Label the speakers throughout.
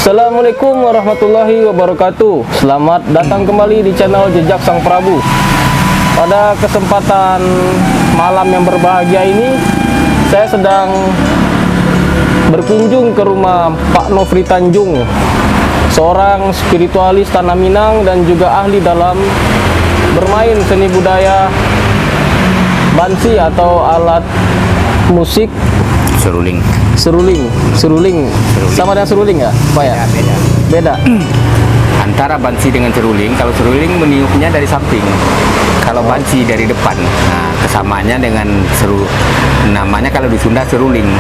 Speaker 1: Assalamualaikum warahmatullahi wabarakatuh. Selamat datang kembali di channel Jejak Sang Prabu. Pada kesempatan malam yang berbahagia ini, saya sedang berkunjung ke rumah Pak Nofri Tanjung, seorang spiritualis Tanah Minang dan juga ahli dalam bermain seni budaya bansi atau alat musik
Speaker 2: Seruling.
Speaker 1: Seruling. Sama dengan seruling ya, Pak ya? Beda.
Speaker 2: Antara bansi dengan seruling, kalau seruling meniupnya dari samping, kalau bansi dari depan. Nah, kesamaannya dengan namanya kalau di Sunda seruling,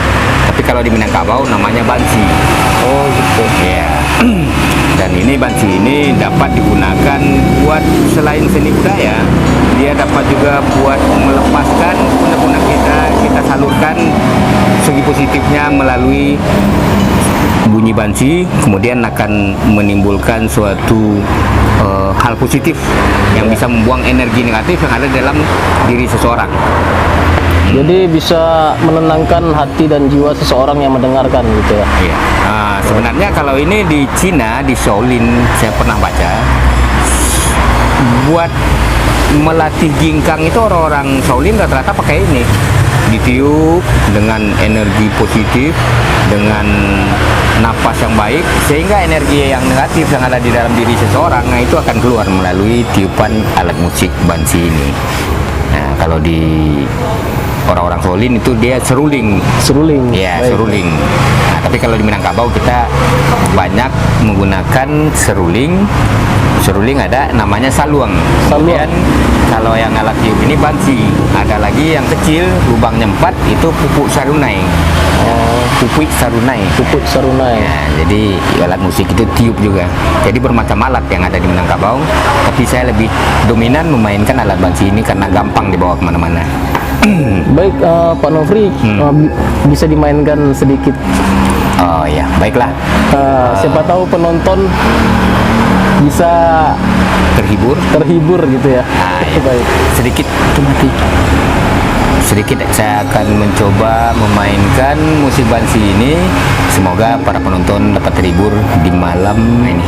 Speaker 2: tapi kalau di Minangkabau namanya bansi.
Speaker 1: Oh gitu.
Speaker 2: Ya. Dan ini bansi ini dapat digunakan buat selain seni budaya, dia dapat juga buat melepaskan unek-unek kita salurkan segi positifnya melalui bunyi bansi, kemudian akan menimbulkan suatu hal positif yang bisa membuang energi negatif yang ada dalam diri seseorang.
Speaker 1: Jadi bisa menenangkan hati dan jiwa seseorang yang mendengarkan gitu ya.
Speaker 2: Iya. Sebenarnya kalau ini di Cina, di Shaolin, saya pernah baca, buat melatih ginkang itu orang-orang Shaolin rata-rata pakai ini, ditiup dengan energi positif, dengan napas yang baik, sehingga energi yang negatif yang ada di dalam diri seseorang, nah itu akan keluar melalui tiupan alat musik bansi ini. Nah, kalau di orang-orang Shaolin itu dia seruling. Ya,
Speaker 1: Baik.
Speaker 2: seruling. Nah, tapi kalau di Minangkabau kita banyak menggunakan seruling. Seruling ada namanya saluang. Kemudian kalau yang alat tiup ini bansi. Ada lagi yang kecil, lubangnya 4, itu pupuk sarunai. Pupuk sarunai.
Speaker 1: Pupuk sarunai.
Speaker 2: Nah, jadi alat musik itu tiup juga. Jadi bermacam alat yang ada di Minangkabau. Tapi saya lebih dominan memainkan alat bansi ini karena gampang dibawa kemana-mana.
Speaker 1: Baik, Pak Nofri, bisa dimainkan sedikit.
Speaker 2: Oh ya, baiklah.
Speaker 1: Siapa tahu penonton bisa
Speaker 2: Terhibur
Speaker 1: gitu ya.
Speaker 2: ya.
Speaker 1: Baik.
Speaker 2: Sedikit saya akan mencoba memainkan musik bansi ini. Semoga para penonton dapat terhibur di malam ini.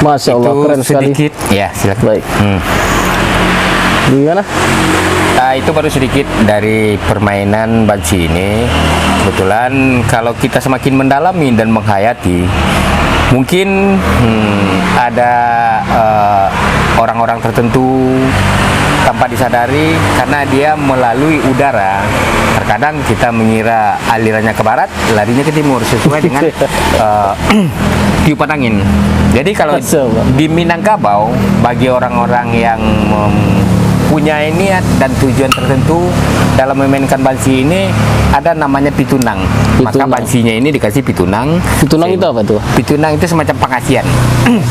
Speaker 1: Masya Allah,
Speaker 2: Itu
Speaker 1: keren sekali.
Speaker 2: sedikit, ya silakan.
Speaker 1: Baik. Gimana?
Speaker 2: Itu baru sedikit dari permainan bansi ini. Kebetulan kalau kita semakin mendalami dan menghayati, mungkin ada orang-orang tertentu tanpa disadari karena dia melalui udara. Terkadang kita mengira alirannya ke barat, larinya ke timur sesuai dengan tiupan angin. Jadi kalau di Minangkabau, bagi orang-orang yang punya niat dan tujuan tertentu dalam memainkan bansi ini, ada namanya pitunang. Maka bansinya ini dikasih pitunang.
Speaker 1: Pitunang itu apa tuh?
Speaker 2: Pitunang itu semacam pengasihan.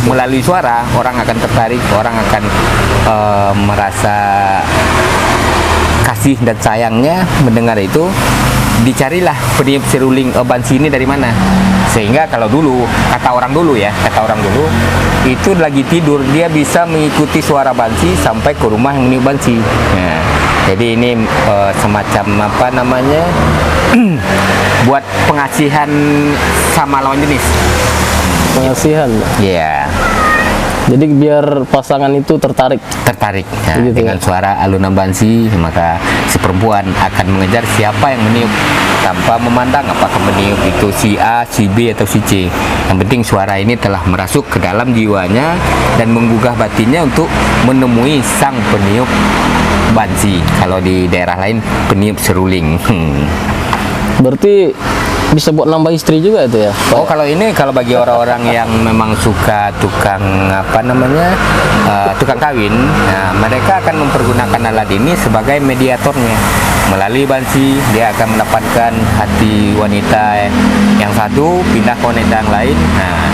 Speaker 2: Melalui suara orang akan tertarik, orang akan merasa kasih dan sayangnya mendengar itu. Dicarilah peniup seruling bansi ini dari mana, sehingga kalau dulu kata orang dulu itu lagi tidur dia bisa mengikuti suara bansi sampai ke rumah yang meniup bansi. Nah, jadi ini semacam apa namanya buat pengasihan sama lawan jenis.
Speaker 1: Pengasihan.
Speaker 2: Iya.
Speaker 1: Jadi biar pasangan itu tertarik.
Speaker 2: Nah,
Speaker 1: Begitu
Speaker 2: dengan suara alunan bansi, maka si perempuan akan mengejar siapa yang meniup tanpa memandang apakah meniup itu si A, si B atau si C. Yang penting suara ini telah merasuk ke dalam jiwanya dan menggugah batinnya untuk menemui sang peniup bansi. Kalau di daerah lain peniup seruling.
Speaker 1: Berarti bisa buat nambah istri juga itu ya?
Speaker 2: Oh, kalau ini kalau bagi orang-orang yang memang suka tukang tukang kawin, nah, mereka akan mempergunakan alat ini sebagai mediatornya. Melalui bansi dia akan mendapatkan hati wanita yang satu pindah ke wanita yang lain. Nah,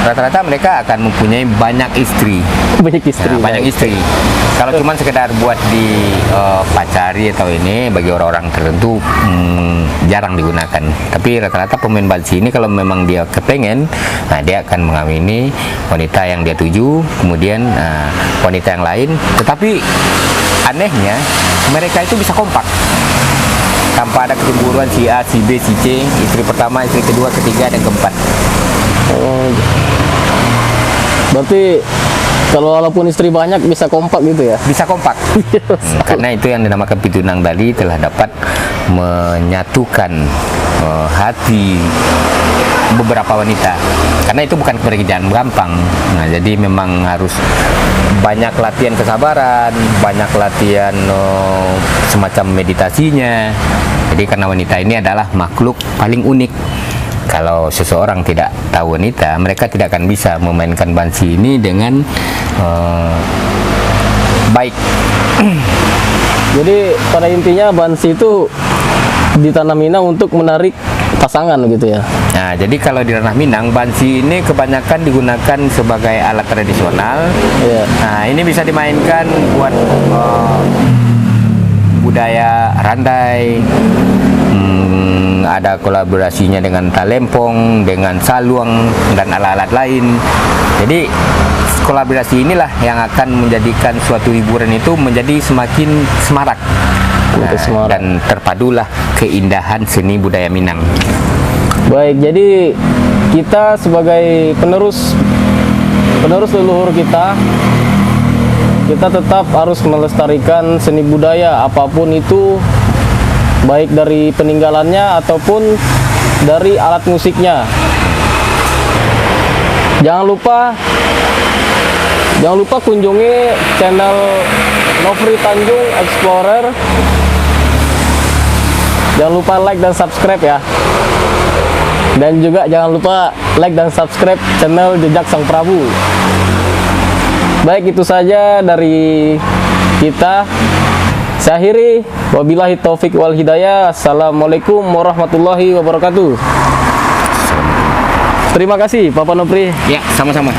Speaker 2: rata-rata mereka akan mempunyai banyak istri.
Speaker 1: Banyak istri.
Speaker 2: Nah, banyak istri. Kalau cuma sekedar buat di pacari atau ini bagi orang-orang tertentu jarang digunakan. Tapi rata-rata pemain bansi ini kalau memang dia kepengen, nah dia akan mengawini wanita yang dia tuju, kemudian wanita yang lain. Tetapi anehnya mereka itu bisa kompak tanpa ada kecemburuan si A, si B, si C, istri pertama, istri kedua, ketiga, dan keempat.
Speaker 1: Oh, berarti kalau walaupun istri banyak bisa kompak gitu ya?
Speaker 2: Bisa kompak. Karena itu yang dinamakan pitunang tadi telah dapat menyatukan hati beberapa wanita. Karena itu bukan pekerjaan gampang. Nah, jadi memang harus banyak latihan kesabaran, banyak latihan semacam meditasinya. Jadi karena wanita ini adalah makhluk paling unik. Kalau seseorang tidak tahu wanita, mereka tidak akan bisa memainkan bansi ini dengan baik.
Speaker 1: Jadi pada intinya bansi itu di Tanah Minang untuk menarik pasangan gitu ya?
Speaker 2: Nah, jadi kalau di ranah Minang, bansi ini kebanyakan digunakan sebagai alat tradisional.
Speaker 1: Iya.
Speaker 2: Nah, ini bisa dimainkan buat budaya randai. Ada kolaborasinya dengan talempong, dengan saluang, dan alat-alat lain. Jadi kolaborasi inilah yang akan menjadikan suatu hiburan itu menjadi semakin semarak. Dan terpadulah keindahan seni budaya Minang.
Speaker 1: Baik, jadi kita sebagai penerus leluhur kita tetap harus melestarikan seni budaya apapun itu, baik dari peninggalannya ataupun dari alat musiknya. Jangan lupa kunjungi channel Nofri Tanjung Explorer. Jangan lupa like dan subscribe ya. Dan juga jangan lupa like dan subscribe channel Jejak Sang Prabu. Baik, itu saja dari kita. Saya akhiri, wabillahi taufik wal hidayah. Assalamualaikum warahmatullahi wabarakatuh. Terima kasih Bapak Nofri.
Speaker 2: Ya, sama-sama.